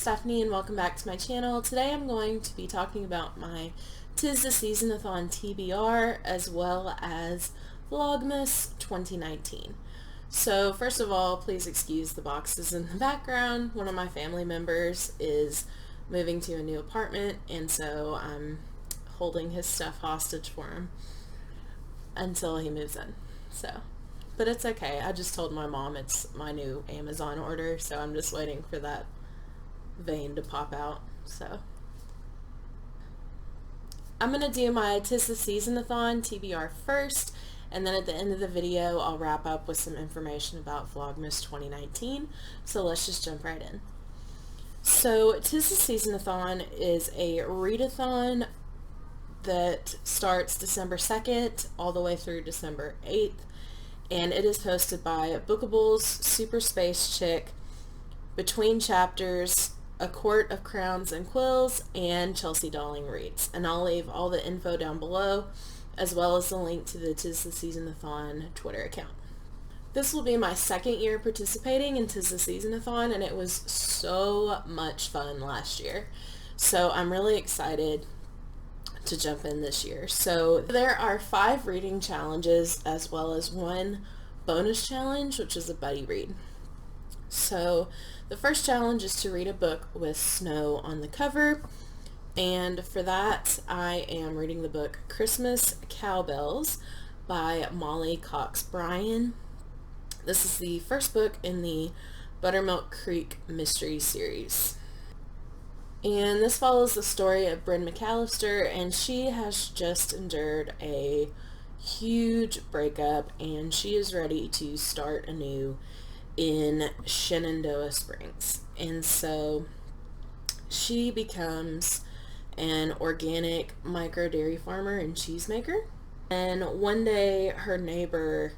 Stephanie and welcome back to my channel. Today I'm going to be talking about my Tistheseasonathon TBR as well as VLOGMAS 2019. So first of all, please excuse the boxes in the background. One of my family members is moving to a new apartment and so I'm holding his stuff hostage for him until he moves in. But it's okay. I just told my mom it's my new Amazon order, so I'm just waiting for that vein to pop out. So I'm going to do my Tistheseasonathon TBR first, and then at the end of the video I'll wrap up with some information about VLOGMAS 2019. So let's just jump right in. So Tistheseasonathon is a readathon that starts December 2nd all the way through December 8th. And it is hosted by Bookables, Super Space Chick, Between Chapters, A Court of Crowns and Quills, and Chelsea Darling Reads. And I'll leave all the info down below, as well as the link to the Tistheseasonathon Twitter account. This will be my second year participating in Tistheseasonathon, and it was so much fun last year. So I'm really excited to jump in this year. So there are 5 reading challenges as well as 1 bonus challenge, which is a buddy read. So the first challenge is to read a book with snow on the cover, and for that I am reading the book Christmas Cowbells by Molly Cox Bryan. This is the first book in the Buttermilk Creek mystery series. And this follows the story of Bryn McAllister, and she has just endured a huge breakup and she is ready to start anew in Shenandoah Springs. And so she becomes an organic micro dairy farmer and cheesemaker. And one day her neighbor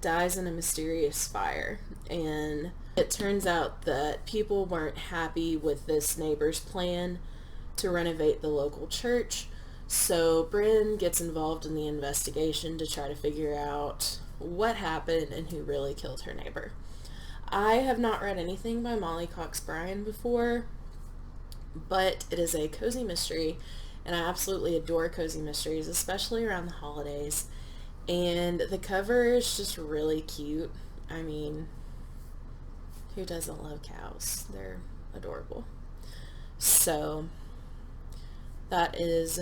dies in a mysterious fire, and it turns out that people weren't happy with this neighbor's plan to renovate the local church, so Bryn gets involved in the investigation to try to figure out what happened and who really killed her neighbor. I have not read anything by Molly Cox Bryan before, but it is a cozy mystery, and I absolutely adore cozy mysteries, especially around the holidays. And the cover is just really cute. I mean, who doesn't love cows? They're adorable. So that is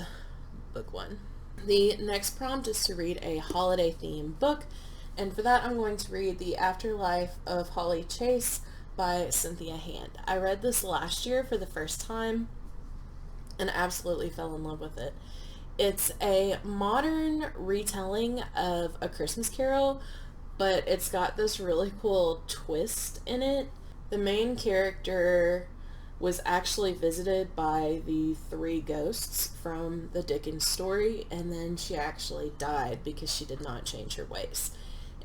book 1. The next prompt is to read a holiday themed book, and for that I'm going to read The Afterlife of Holly Chase by Cynthia Hand. I read this last year for the first time and absolutely fell in love with it. It's a modern retelling of A Christmas Carol, but it's got this really cool twist in it. The main character was actually visited by the 3 ghosts from the Dickens story, and then she actually died because she did not change her ways.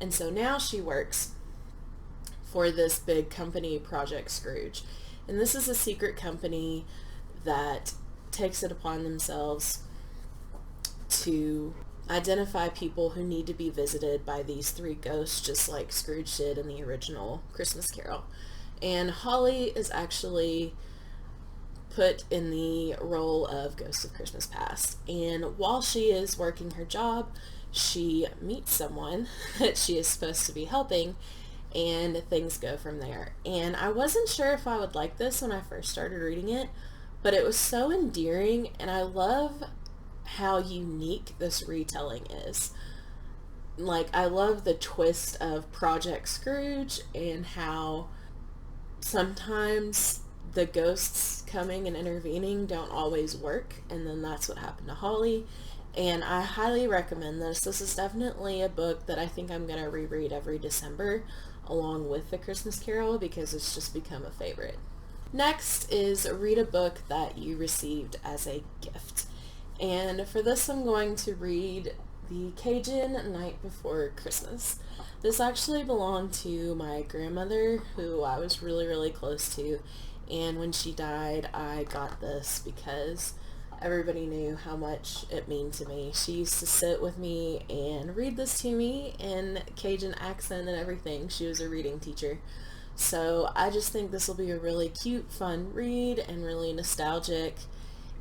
And so now she works for this big company, Project Scrooge. And this is a secret company that takes it upon themselves to identify people who need to be visited by these 3 ghosts, just like Scrooge did in the original Christmas Carol. And Holly is actually put in the role of Ghost of Christmas Past. And while she is working her job, she meets someone that she is supposed to be helping, and things go from there. And I wasn't sure if I would like this when I first started reading it, but it was so endearing, and I love how unique this retelling is. Like, I love the twist of Project Scrooge and how sometimes the ghosts coming and intervening don't always work, and then that's what happened to Holly. And I highly recommend this. This is definitely a book that I think I'm going to reread every December along with The Christmas Carol because it's just become a favorite. Next is read a book that you received as a gift. And for this I'm going to read The Cajun Night Before Christmas. This actually belonged to my grandmother, who I was really, really close to, and when she died I got this because everybody knew how much it meant to me. She used to sit with me and read this to me in Cajun accent and everything. She was a reading teacher. So I just think this will be a really cute, fun read and really nostalgic,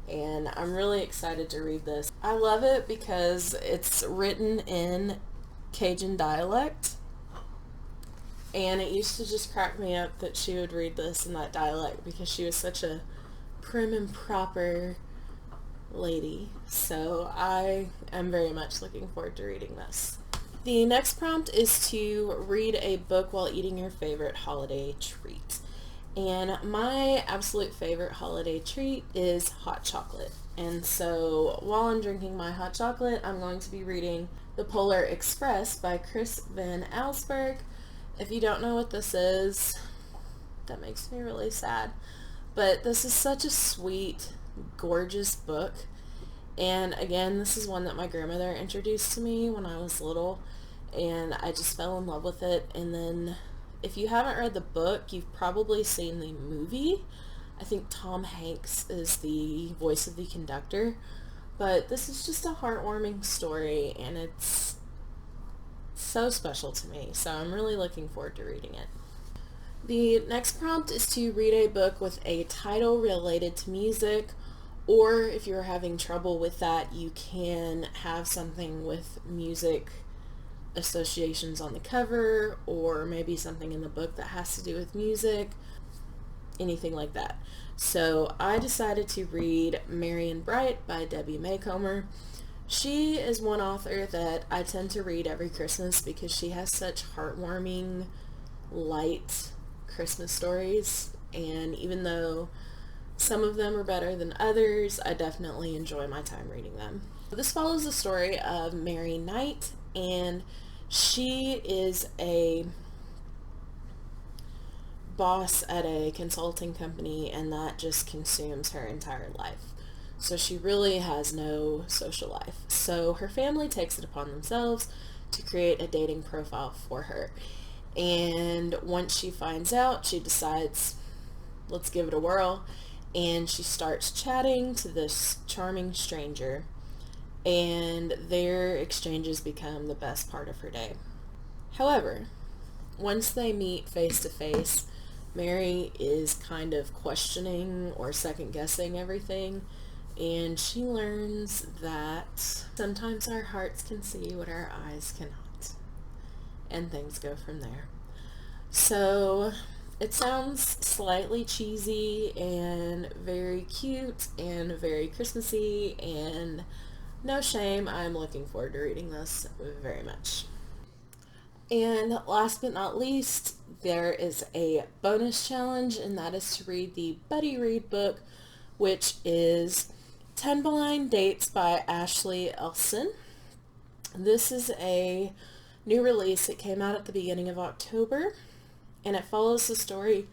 and I'm really excited to read this. I love it because it's written in Cajun dialect, and it used to just crack me up that she would read this in that dialect because she was such a prim and proper lady. So I am very much looking forward to reading this. The next prompt is to read a book while eating your favorite holiday treat. And my absolute favorite holiday treat is hot chocolate. And so while I'm drinking my hot chocolate, I'm going to be reading The Polar Express by Chris Van Allsburg. If you don't know what this is, that makes me really sad. But this is such a sweet, gorgeous book. And again, this is one that my grandmother introduced to me when I was little, and I just fell in love with it. And then if you haven't read the book, you've probably seen the movie. I think Tom Hanks is the voice of the conductor. But this is just a heartwarming story, and it's so special to me. So I'm really looking forward to reading it. The next prompt is to read a book with a title related to music, or if you're having trouble with that, you can have something with music associations on the cover, or maybe something in the book that has to do with music, anything like that. So I decided to read Marian Bright by Debbie Maycomer. She is one author that I tend to read every Christmas because she has such heartwarming, light Christmas stories, and even though some of them are better than others, I definitely enjoy my time reading them. This follows the story of Mary Knight, and she is a boss at a consulting company, and that just consumes her entire life. So she really has no social life. So her family takes it upon themselves to create a dating profile for her. And once she finds out, she decides, let's give it a whirl. And she starts chatting to this charming stranger, and their exchanges become the best part of her day. However, once they meet face to face, Mary is kind of questioning or second guessing everything, and she learns that sometimes our hearts can see what our eyes cannot, and things go from there. So it sounds slightly cheesy and very cute and very Christmassy, and no shame, I'm looking forward to reading this very much. And last but not least, there is a bonus challenge, and that is to read the Buddy Read book, which is 10 Blind Dates by Ashley Elston. This is a new release. It came out at the beginning of October, and it follows the story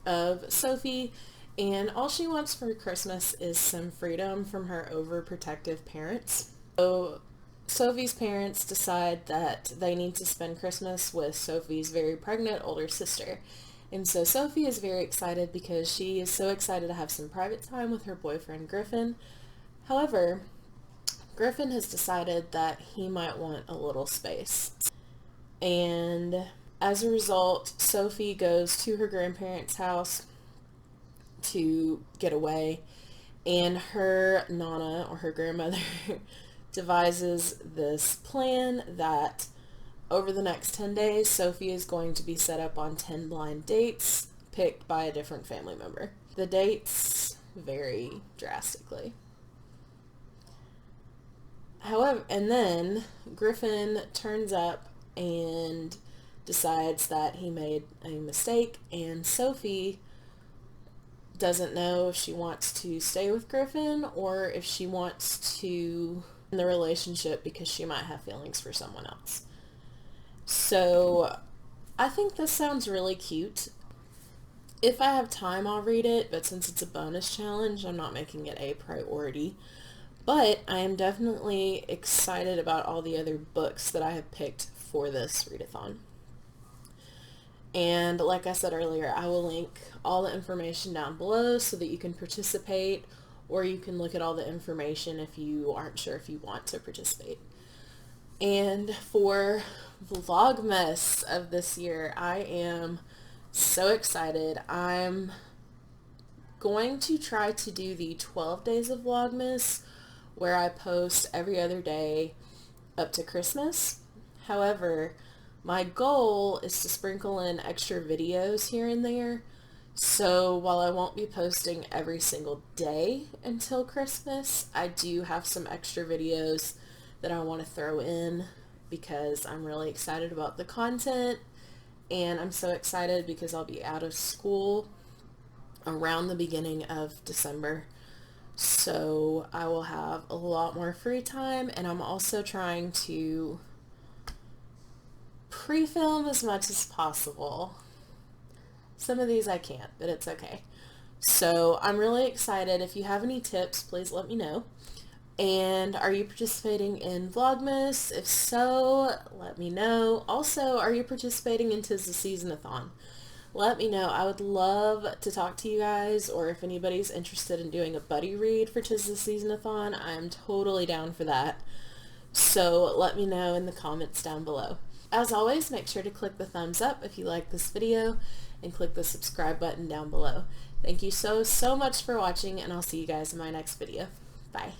of Sophie, and all she wants for Christmas is some freedom from her overprotective parents. So Sophie's parents decide that they need to spend Christmas with Sophie's very pregnant older sister. And so Sophie is very excited because she is so excited to have some private time with her boyfriend Griffin. However, Griffin has decided that he might want a little space. And as a result, Sophie goes to her grandparents' house to get away, and her Nana, or her grandmother, devises this plan that over the next 10 days, Sophie is going to be set up on 10 blind dates picked by a different family member. The dates vary drastically. However, and then Griffin turns up and decides that he made a mistake, and Sophie doesn't know if she wants to stay with Griffin or if she wants to end the relationship because she might have feelings for someone else. So I think this sounds really cute. If I have time, I'll read it, but since it's a bonus challenge, I'm not making it a priority. But I am definitely excited about all the other books that I have picked for this readathon. And like I said earlier, I will link all the information down below so that you can participate, or you can look at all the information if you aren't sure if you want to participate. And for Vlogmas of this year, I am So excited. I'm going to try to do the 12 days of Vlogmas where I post every other day up to Christmas. However, my goal is to sprinkle in extra videos here and there. So while I won't be posting every single day until Christmas, I do have some extra videos that I want to throw in because I'm really excited about the content, and I'm so excited because I'll be out of school around the beginning of December. So I will have a lot more free time, and I'm also trying to pre-film as much as possible. Some of these I can't, but it's okay. So I'm really excited. If you have any tips, please let me know. And are you participating in Vlogmas? If so, let me know. Also, are you participating in Tistheseasonathon? Let me know. I would love to talk to you guys, or if anybody's interested in doing a buddy read for Tistheseasonathon, I'm totally down for that. So let me know in the comments down below. As always, make sure to click the thumbs up if you like this video, and click the subscribe button down below. Thank you so much for watching, and I'll see you guys in my next video. Bye.